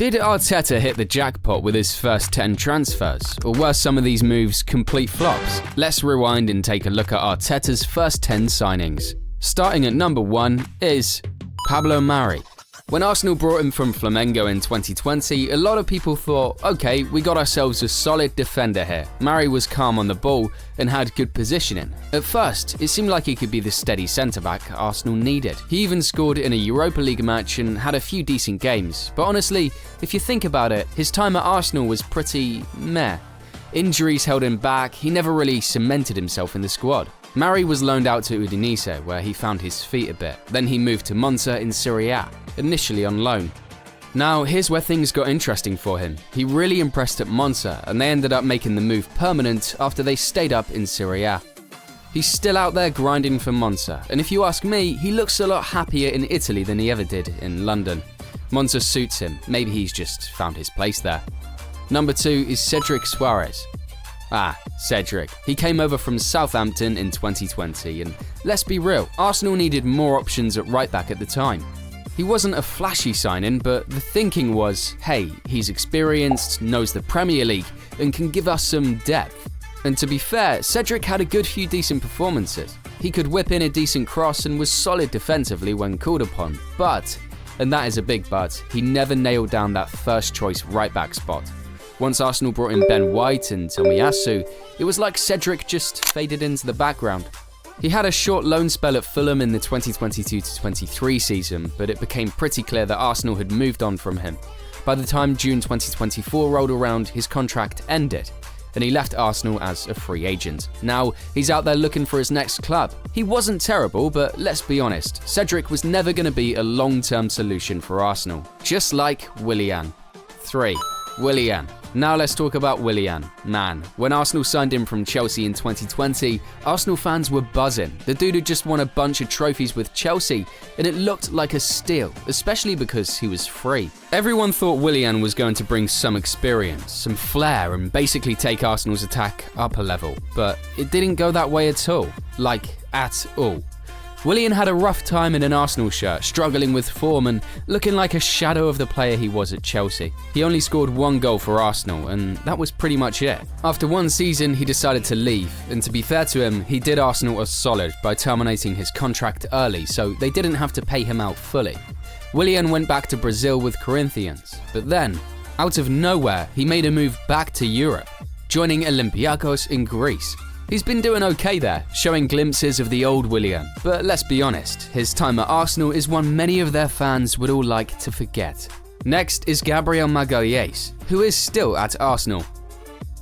Did Arteta hit the jackpot with his first 10 transfers, or were some of these moves complete flops? Let's rewind and take a look at Arteta's first 10 signings. Starting at number 1 is Pablo Mari. When Arsenal brought him from Flamengo in 2020, a lot of people thought, okay, we got ourselves a solid defender here. Mari was calm on the ball and had good positioning. At first, it seemed like he could be the steady centre-back Arsenal needed. He even scored in a Europa League match and had a few decent games. But honestly, if you think about it, his time at Arsenal was pretty meh. Injuries held him back, he never really cemented himself in the squad. Mari was loaned out to Udinese, where he found his feet a bit. Then he moved to Monza in Serie A, initially on loan. Now, here's where things got interesting for him. He really impressed at Monza, and they ended up making the move permanent after they stayed up in Serie A. He's still out there grinding for Monza, and if you ask me, he looks a lot happier in Italy than he ever did in London. Monza suits him, maybe he's just found his place there. Number 2 is Cédric Soares. Cédric. He came over from Southampton in 2020, and let's be real, Arsenal needed more options at right back at the time. He wasn't a flashy signing, but the thinking was, hey, he's experienced, knows the Premier League, and can give us some depth. And to be fair, Cédric had a good few decent performances. He could whip in a decent cross and was solid defensively when called upon, but, and that is a big but, he never nailed down that first choice right back spot. Once Arsenal brought in Ben White and Tomiyasu, it was like Cédric just faded into the background. He had a short loan spell at Fulham in the 2022-23 season, but it became pretty clear that Arsenal had moved on from him. By the time June 2024 rolled around, his contract ended, and he left Arsenal as a free agent. Now, he's out there looking for his next club. He wasn't terrible, but let's be honest, Cédric was never going to be a long-term solution for Arsenal. Just like Willian. 3. Willian. Now let's talk about Willian. Man, when Arsenal signed him from Chelsea in 2020, Arsenal fans were buzzing. The dude had just won a bunch of trophies with Chelsea, and it looked like a steal, especially because he was free. Everyone thought Willian was going to bring some experience, some flair, and basically take Arsenal's attack up a level, but it didn't go that way at all. Like, at all. Willian had a rough time in an Arsenal shirt, struggling with form and looking like a shadow of the player he was at Chelsea. He only scored 1 goal for Arsenal, and that was pretty much it. After 1 season, he decided to leave, and to be fair to him, he did Arsenal a solid by terminating his contract early, so they didn't have to pay him out fully. Willian went back to Brazil with Corinthians, but then, out of nowhere, he made a move back to Europe, joining Olympiacos in Greece. He's been doing okay there, showing glimpses of the old Willian, but let's be honest, his time at Arsenal is one many of their fans would all like to forget. Next is Gabriel Magalhães, who is still at Arsenal.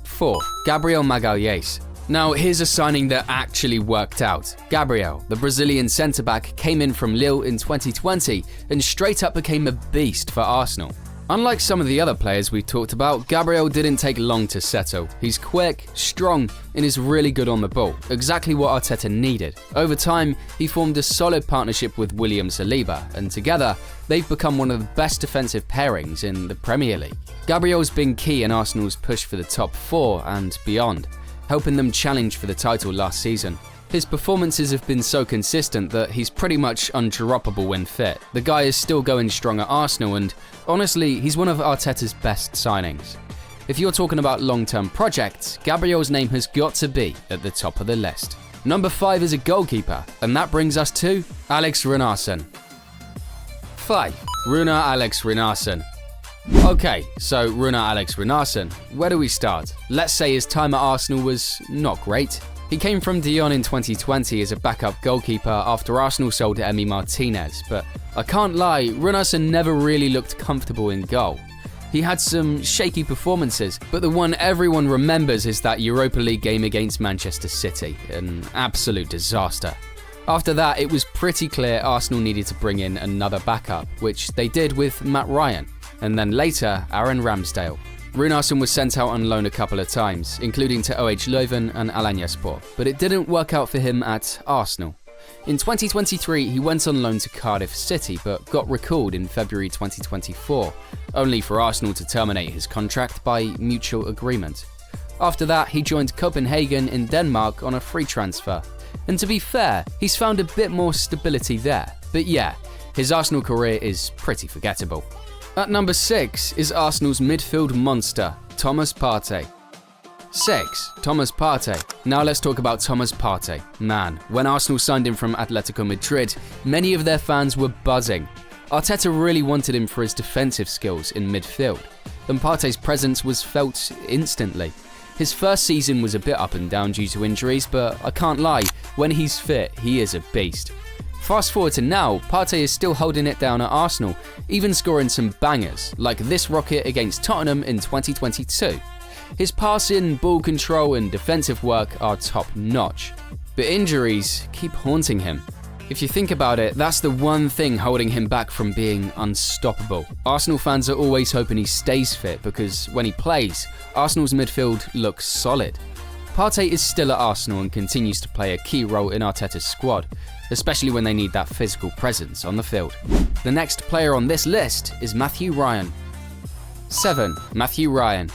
4. Gabriel Magalhães. Now here's a signing that actually worked out. Gabriel, the Brazilian centre-back, came in from Lille in 2020 and straight up became a beast for Arsenal. Unlike some of the other players we've talked about, Gabriel didn't take long to settle. He's quick, strong, and is really good on the ball, exactly what Arteta needed. Over time, he formed a solid partnership with William Saliba, and together, they've become one of the best defensive pairings in the Premier League. Gabriel's been key in Arsenal's push for the top 4 and beyond, helping them challenge for the title last season. His performances have been so consistent that he's pretty much undroppable when fit. The guy is still going strong at Arsenal, and honestly, he's one of Arteta's best signings. If you're talking about long-term projects, Gabriel's name has got to be at the top of the list. Number 5 is a goalkeeper, and that brings us to Alex Rúnarsson. 5. Rúnarsson. Okay, so Rúnarsson, where do we start? Let's say his time at Arsenal was not great. He came from Dijon in 2020 as a backup goalkeeper after Arsenal sold Emi Martinez, but I can't lie, Rúnarsson never really looked comfortable in goal. He had some shaky performances, but the one everyone remembers is that Europa League game against Manchester City, an absolute disaster. After that, it was pretty clear Arsenal needed to bring in another backup, which they did with Matt Ryan, and then later Aaron Ramsdale. Rúnarsson was sent out on loan a couple of times, including to OH Leuven and Alanyaspor, but it didn't work out for him at Arsenal. In 2023, he went on loan to Cardiff City, but got recalled in February 2024, only for Arsenal to terminate his contract by mutual agreement. After that, he joined Copenhagen in Denmark on a free transfer, and to be fair, he's found a bit more stability there, but yeah, his Arsenal career is pretty forgettable. At number 6 is Arsenal's midfield monster, Thomas Partey. 6. Thomas Partey. Now let's talk about Thomas Partey. Man, when Arsenal signed him from Atletico Madrid, many of their fans were buzzing. Arteta really wanted him for his defensive skills in midfield, and Partey's presence was felt instantly. His first season was a bit up and down due to injuries, but I can't lie, when he's fit, he is a beast. Fast forward to now, Partey is still holding it down at Arsenal, even scoring some bangers, like this rocket against Tottenham in 2022. His passing, ball control and defensive work are top-notch. But injuries keep haunting him. If you think about it, that's the one thing holding him back from being unstoppable. Arsenal fans are always hoping he stays fit because when he plays, Arsenal's midfield looks solid. Partey is still at Arsenal and continues to play a key role in Arteta's squad, especially when they need that physical presence on the field. The next player on this list is Matthew Ryan. 7. Matthew Ryan.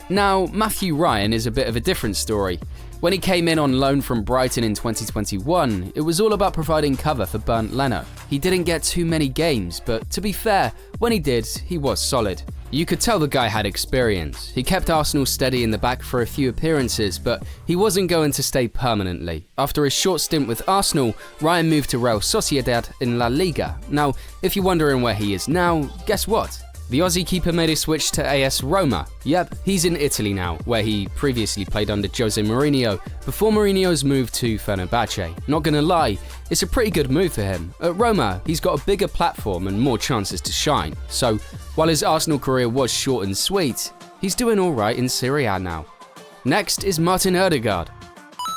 Now, Matthew Ryan is a bit of a different story. When he came in on loan from Brighton in 2021, it was all about providing cover for Bernd Leno. He didn't get too many games, but to be fair, when he did, he was solid. You could tell the guy had experience. He kept Arsenal steady in the back for a few appearances, but he wasn't going to stay permanently. After his short stint with Arsenal, Ryan moved to Real Sociedad in La Liga. Now, if you're wondering where he is now, guess what? The Aussie keeper made a switch to AS Roma. Yep, he's in Italy now, where he previously played under Jose Mourinho, before Mourinho's move to Fenerbahce. Not gonna lie, it's a pretty good move for him. At Roma, he's got a bigger platform and more chances to shine. So, while his Arsenal career was short and sweet, he's doing alright in Serie A now. Next is Martin Ødegaard.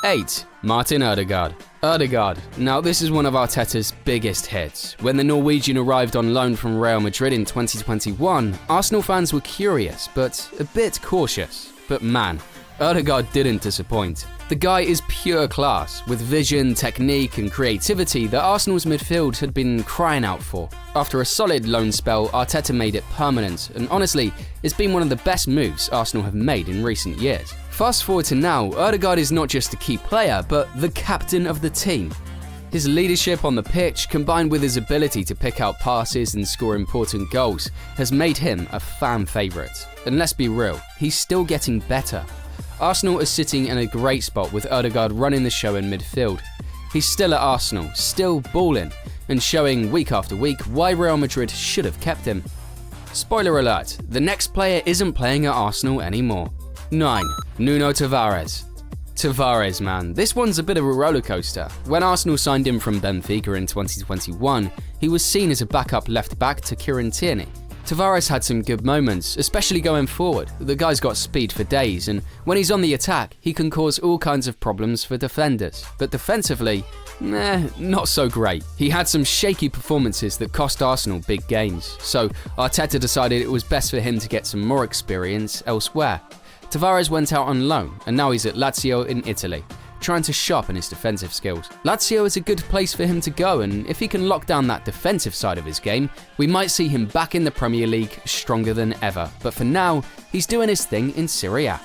8. Martin Ødegaard. Ødegaard. Now this is one of Arteta's biggest hits. When the Norwegian arrived on loan from Real Madrid in 2021, Arsenal fans were curious, but a bit cautious. But man, Ødegaard didn't disappoint. The guy is pure class, with vision, technique and creativity that Arsenal's midfield had been crying out for. After a solid loan spell, Arteta made it permanent, and honestly, it's been one of the best moves Arsenal have made in recent years. Fast forward to now, Ødegaard is not just a key player, but the captain of the team. His leadership on the pitch, combined with his ability to pick out passes and score important goals, has made him a fan favourite. And let's be real, he's still getting better. Arsenal is sitting in a great spot with Ødegaard running the show in midfield. He's still at Arsenal, still balling, and showing week after week why Real Madrid should have kept him. Spoiler alert, the next player isn't playing at Arsenal anymore. 9. Nuno Tavares. Tavares, man, this one's a bit of a rollercoaster. When Arsenal signed him from Benfica in 2021, he was seen as a backup left-back to Kieran Tierney. Tavares had some good moments, especially going forward. The guy's got speed for days, and when he's on the attack, he can cause all kinds of problems for defenders. But defensively, not so great. He had some shaky performances that cost Arsenal big games, so Arteta decided it was best for him to get some more experience elsewhere. Tavares went out on loan, and now he's at Lazio in Italy, trying to sharpen his defensive skills. Lazio is a good place for him to go, and if he can lock down that defensive side of his game, we might see him back in the Premier League stronger than ever. But for now, he's doing his thing in Serie A.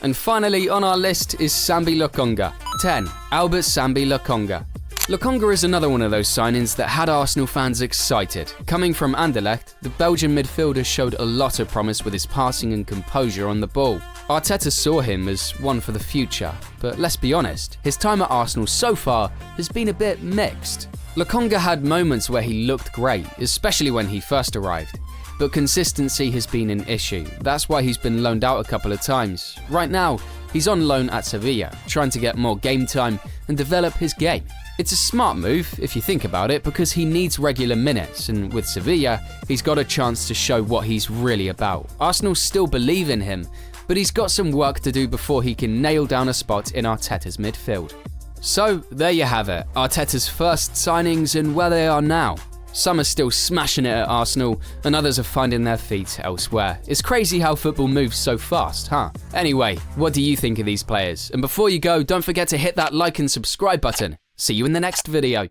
And finally on our list is Sambi Lokonga. 10. Albert Sambi Lokonga. Lokonga is another one of those signings that had Arsenal fans excited. Coming from Anderlecht, the Belgian midfielder showed a lot of promise with his passing and composure on the ball. Arteta saw him as one for the future, but let's be honest, his time at Arsenal so far has been a bit mixed. Lokonga had moments where he looked great, especially when he first arrived, but consistency has been an issue. That's why he's been loaned out a couple of times. Right now, he's on loan at Sevilla, trying to get more game time and develop his game. It's a smart move, if you think about it, because he needs regular minutes, and with Sevilla, he's got a chance to show what he's really about. Arsenal still believe in him, but he's got some work to do before he can nail down a spot in Arteta's midfield. So, there you have it, Arteta's first signings and where they are now. Some are still smashing it at Arsenal, and others are finding their feet elsewhere. It's crazy how football moves so fast, huh? Anyway, what do you think of these players? And before you go, don't forget to hit that like and subscribe button. See you in the next video.